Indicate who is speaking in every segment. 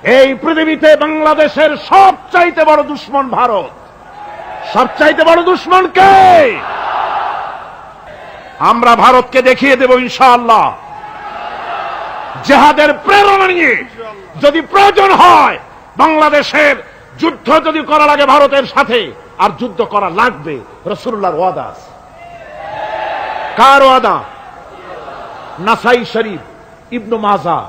Speaker 1: এই পৃথিবীতে বাংলাদেশের সবচাইতে বড় দুশমন ভারত। সবচাইতে বড় দুশমন কে? আমরা ভারতকে দেখিয়ে দেব ইনশাআল্লাহ। জিহাদের প্রেরণা নিয়ে যদি প্রয়োজন হয় বাংলাদেশের যুদ্ধ যদি করা লাগে ভারতের সাথে, আর যুদ্ধ করা লাগবে, রাসূলুল্লাহর ওয়াদা আছে। কার ওয়াদা? নাসাই শরীফ, ইবনে মাজাহ,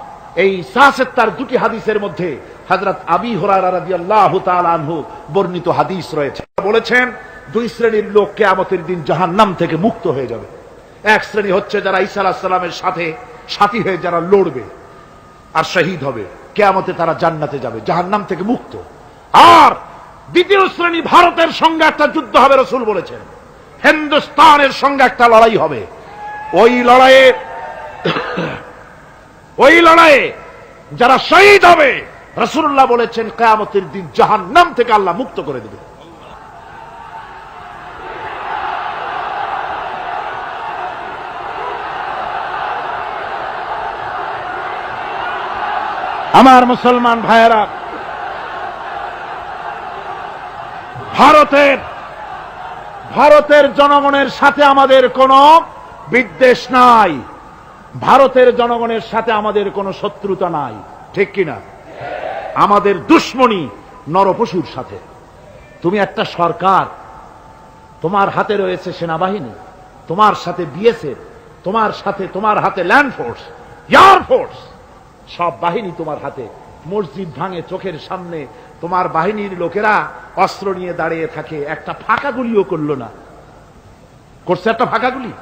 Speaker 1: এই ৭৭ দুটি হাদিসের মধ্যে হযরত আবী হুরায়রা রাদিয়াল্লাহু তাআলা আনহু বর্ণিত হাদিস রয়েছে। বলেছেন দুই শ্রেণীর লোক কিয়ামতের দিন জাহান্নাম থেকে মুক্ত হয়ে যাবে। এক শ্রেণী হচ্ছে যারা ঈসা আলাইহিস সালামের সাথে সাথী হয়ে যারা লড়বে আর শহীদ হবে, কিয়ামতে তারা জান্নাতে যাবে, জাহান্নাম থেকে মুক্ত। আর দ্বিতীয় শ্রেণী ভারতের সঙ্গে একটা যুদ্ধ হবে, রাসূল বলেছেন হিন্দুস্তানের সঙ্গে একটা লড়াই হবে। ওই লড়াইয়ে যারা শহীদ হবে, রাসূলুল্লাহ বলেছেন কিয়ামতের দিন জাহান্নাম থেকে আল্লাহ মুক্ত করে দেবে। আমার মুসলমান ভাইয়েরা, ভারতের জনগণের সাথে আমাদের কোনো বিদ্বেষ নাই, ভারতের জনগণের সাথে আমাদের কোনো শত্রুতা নাই, ঠিক কিনা? আমাদের দুশমনী নরপশুর সাথে। তুমি একটা সরকার, তোমার হাতে রয়েছে সেনাবাহিনী, তোমার সাথে বিএসএফ, তোমার হাতে ল্যান্ড ফোর্স, এয়ার ফোর্স, সব বাহিনী তোমার হাতে। মসজিদ ভাঙে চোখের সামনে, তোমার বাহিনীর লোকেরা অস্ত্র নিয়ে দাঁড়িয়ে থাকে, একটা ফাঁকা গুলিও করলো না। করছে একটা ফাঁকা গুলি?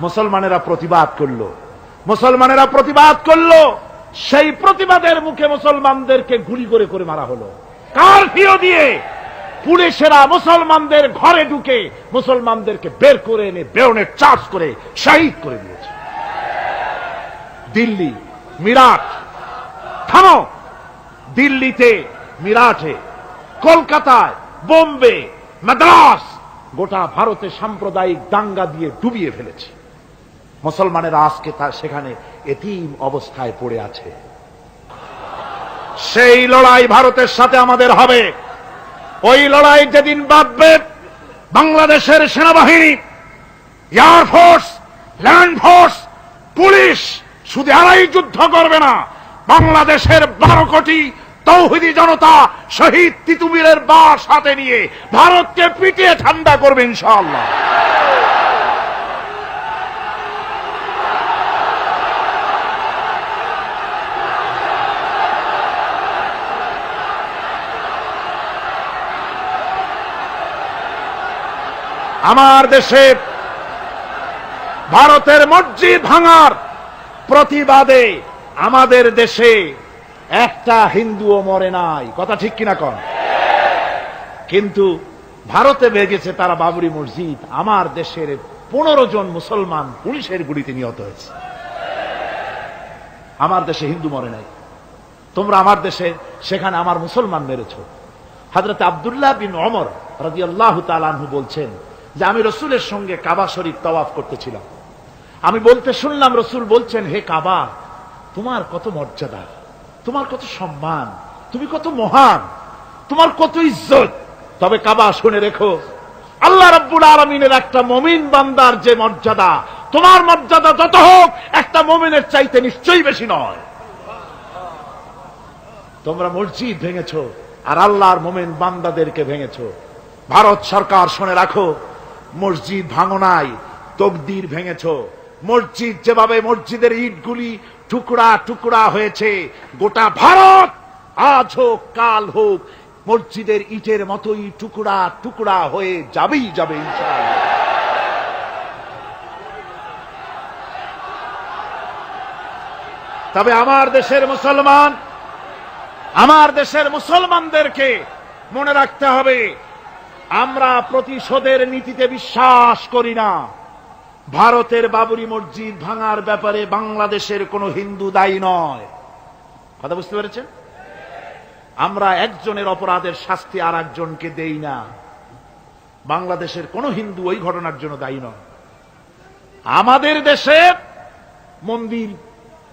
Speaker 1: মুসলমানেরা প্রতিবাদ করলো, সেই প্রতিবাদের মুখে মুসলমানদেরকে গুলি করে করে মারা হলো। কারফিউ দিয়ে পুলিশেরা মুসলমানদের ঘরে ঢুকে মুসলমানদেরকে বের করে এনে বেয়নেট চার্জ করে শহীদ করে দিয়েছে। দিল্লি, মিরাট, থামো। দিল্লিতে, মিরাটে, কলকাতায়, বোম্বে, মাদ্রাস, গোটা ভারতে সাম্প্রদায়িক দাঙ্গা দিয়ে ডুবিয়ে ফেলেছে। মুসলমানেরা আজকে সেখানে এতিম অবস্থায় পড়ে আছে। সেই লড়াই ভারতের সাথে আমাদের হবে। ওই লড়াই যেদিন বাঁধবে, বাংলাদেশের সেনাবাহিনী, air force, land force, police শুধু এরাই যুদ্ধ করবে না, বাংলাদেশের 12 কোটি তৌহিদি জনতা শহীদ তিতুমীরের বাস হাতে নিয়ে ভারতকে পিটিয়ে ঠান্ডা করবে ইনশাআল্লাহ। আমার দেশে ভারতের মসজিদ ভাঙার প্রতিবাদে আমাদের দেশে একটা হিন্দুও মরে নাই, কথা ঠিক কিনা কন? কিন্তু ভারতে ভেঙেছে তারা বাবরি মসজিদ, আমার দেশের 15 জন মুসলমান পুলিশের গুলিতে নিহত হয়েছে। আমার দেশে হিন্দু মরে নাই, তোমরা আমার দেশে সেখানে আমার মুসলমান মেরেছ। হযরত আব্দুল্লাহ বিন ওমর রাদিয়াল্লাহু তাআলা আনহু বলছেন যে আমি রাসূলের সঙ্গে কাবা শরীফ তাওয়াফ করতেছিলাম, আমি বলতে শুনলাম রাসূল বলছেন, হে কাবা, তোমার কত মর্যাদা, তোমার কত সম্মান, তুমি কত মহান, তোমার কত ইজ্জত। তবে কাবা শুনে রেখো, আল্লাহ রাব্বুল আলামিনের একটা মুমিন বান্দার যে মর্যাদা, তোমার মর্যাদা যত হোক একটা মুমিনের চাইতে নিশ্চয়ই বেশি নয়। তোমরা মসজিদ ভেঙেছো আর আল্লাহর মুমিন বান্দাদেরকে ভেঙেছো। ভারত সরকার শুনে রাখো, মসজিদ ভাঙো নাই, তকদির ভেঙেছো। মসজিদ যেভাবে মসজিদের ইটগুলি টুকরা টুকরা হয়েছে, গোটা ভারত আজ হোক কাল হোক মসজিদের ইটের মতোই টুকরা টুকরা হয়ে যাবেই যাবে ইনশাআল্লাহ। তবে আমার দেশের মুসলমানদেরকে মনে রাখতে হবে, আমরা প্রতিশোধের নীতিতে বিশ্বাস করি না। ভারতের বাবরি মসজিদ ভাঙার ব্যাপারে বাংলাদেশের কোন হিন্দু দায়ী নয়, কথা বুঝতে পেরেছেন? আমরা একজনের অপরাধের শাস্তি আর একজনকে দেই না। বাংলাদেশের কোন হিন্দু ওই ঘটনার জন্য দায়ী নয়। আমাদের দেশে মন্দির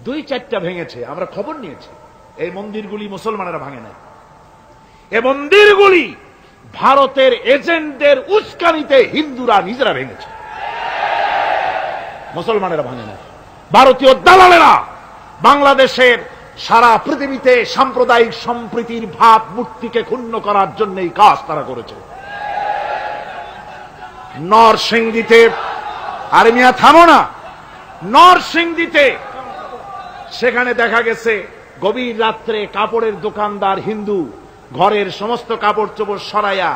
Speaker 1: 2-4টা ভেঙেছে, আমরা খবর নিয়েছি, এই মন্দিরগুলি মুসলমানেরা ভাঙে নাই, এই মন্দিরগুলি ভারতের এজেন্টদের উস্কানিতে হিন্দুরা নিজেরা ভেঙেছে, মুসলমানেরা ভাঙে নাই। ভারতীয় দালালেরা বাংলাদেশের সারা পৃথিবীতে সাম্প্রদায়িক সম্প্রীতির ভাব মূর্তিকে ক্ষুণ্ণ করার জন্য এই কাজ তারা করেছে। নরসিংদীতে, আরে মিয়া থামো না, নরসিংদীতে সেখানে দেখা গেছে গভীর রাত্রে কাপড়ের দোকানদার হিন্দু ঘরের সমস্ত কাপড় চোপড় সরাইয়া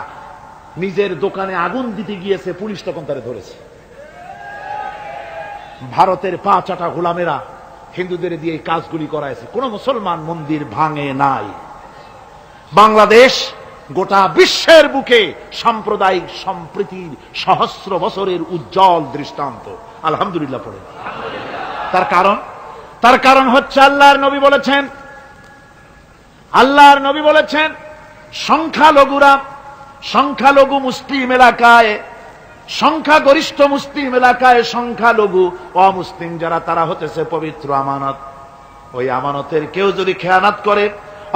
Speaker 1: নিজের দোকানে আগুন দিতে গিয়েছে, পুলিশ তখন তারে ধরেছে। ভারতের পা চাটা গোলামেরা হিন্দুদের দিয়ে এই কাজগুলি করাইছে, কোন মুসলমান মন্দির ভাঙে নাই। বাংলাদেশ গোটা বিশ্বের বুকে সাম্প্রদায়িক সম্প্রীতির সহস্র বছরের উজ্জ্বল দৃষ্টান্ত। আলহামদুলিল্লাহ পড়ে। তার কারণ হচ্ছে আল্লাহর নবী বলেছেন সংখ্যালঘু মুসলিম এলাকায়, সংখ্যাগরিষ্ঠ মুসলিম এলাকায় সংখ্যালঘু অমুসলিম যারা, তারা হতেছে পবিত্র আমানত। ওই আমানতের কেউ যদি খেয়ানত করে,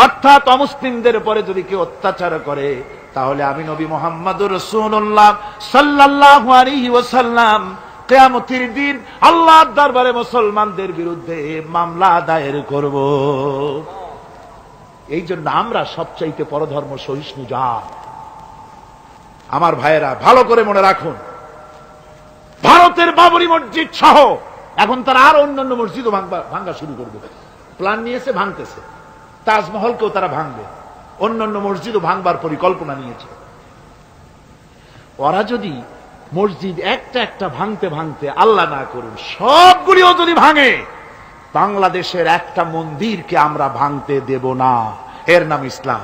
Speaker 1: অর্থাৎ অমুসলিমদের উপরে যদি কেউ অত্যাচার করে, তাহলে আমি নবী মুহাম্মদুর রাসূলুল্লাহ সাল্লাল্লাহু আলাইহি ওয়াসাল্লাম কিয়ামতের দিন আল্লাহর দরবারে মুসলমানদের বিরুদ্ধে মামলা দায়ের করব। এই জন্য আমরা সবচাইতে পরধর্ম সহিষ্ণু জাত। আমার ভাইয়েরা ভালো করে মনে রাখুন, ভারতের বাবরি মসজিদ সহ এখন তারা আর অন্যান্য মসজিদও ভাঙ্গা শুরু করবে, প্ল্যান নিয়েছে, ভাঙতেছে। তাজমহলকেও তারা ভাঙবে, অন্যান্য মসজিদও ভাঙবার পরিকল্পনা নিয়েছে। ওরা যদি মসজিদ একটা একটা ভাঙতে ভাঙতে, আল্লাহ না করুন, সবগুলিও যদি ভাঙে, বাংলাদেশের একটা মন্দিরকে আমরা ভাঙতে দেব না। এর নাম ইসলাম।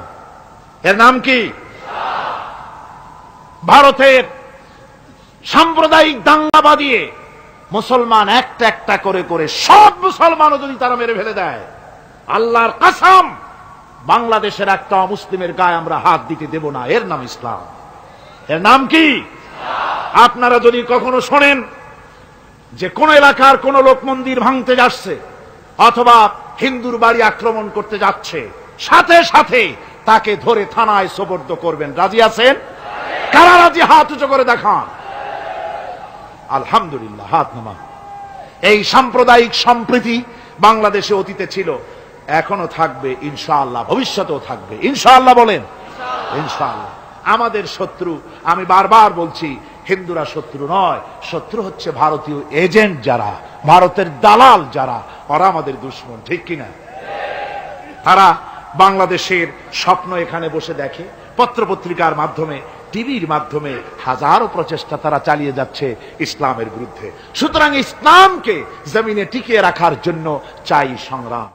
Speaker 1: এর নাম কি? ভারতের সাম্প্রদায়িক দাঙ্গা বাঁধিয়ে মুসলমান একটা একটা করে করে সব মুসলমানও যদি তারা মেরে ফেলে দেয়, আল্লাহর কসম, বাংলাদেশের একটা অমুসলিমের গায়ে আমরা হাত দিতে দেব না। এর নাম ইসলাম। এর নাম কি? আপনারা যদি কখনো শোনেন যে কোন এলাকার কোন লোক মন্দির ভাঙতে যাচ্ছে অথবা হিন্দুর বাড়ি আক্রমণ করতে যাচ্ছে, সাথে সাথে তাকে ধরে থানায় সোপর্দ করবেন। রাজি আছেন? কারা রাজি? হাত উঁচু করে দেখান। আলহামদুলিল্লাহ, হাত নামান। এই সাম্প্রদায়িক সম্প্রীতি বাংলাদেশে অতীতে ছিল, এখনো থাকবে ইনশাআল্লাহ, ভবিষ্যতেও থাকবে ইনশাআল্লাহ। বলেন ইনশাআল্লাহ। আমাদের শত্রু, আমি বারবার বলছি, হিন্দুরা শত্রু নয়, শত্রু হচ্ছে ভারতীয় এজেন্ট যারা, ভারতের দালাল যারা, ওরা আমাদের দুশমন। ঠিক কিনা? তারা বাংলাদেশের স্বপ্ন এখানে বসে দেখে, পত্রপত্রিকার মাধ্যমে, টিভির মাধ্যমে হাজারো প্রচেষ্টা তারা চালিয়ে যাচ্ছে ইসলামের বিরুদ্ধে। সুতরাং ইসলামকে জমিনে টিকিয়ে রাখার জন্য চাই সংগ্রাম।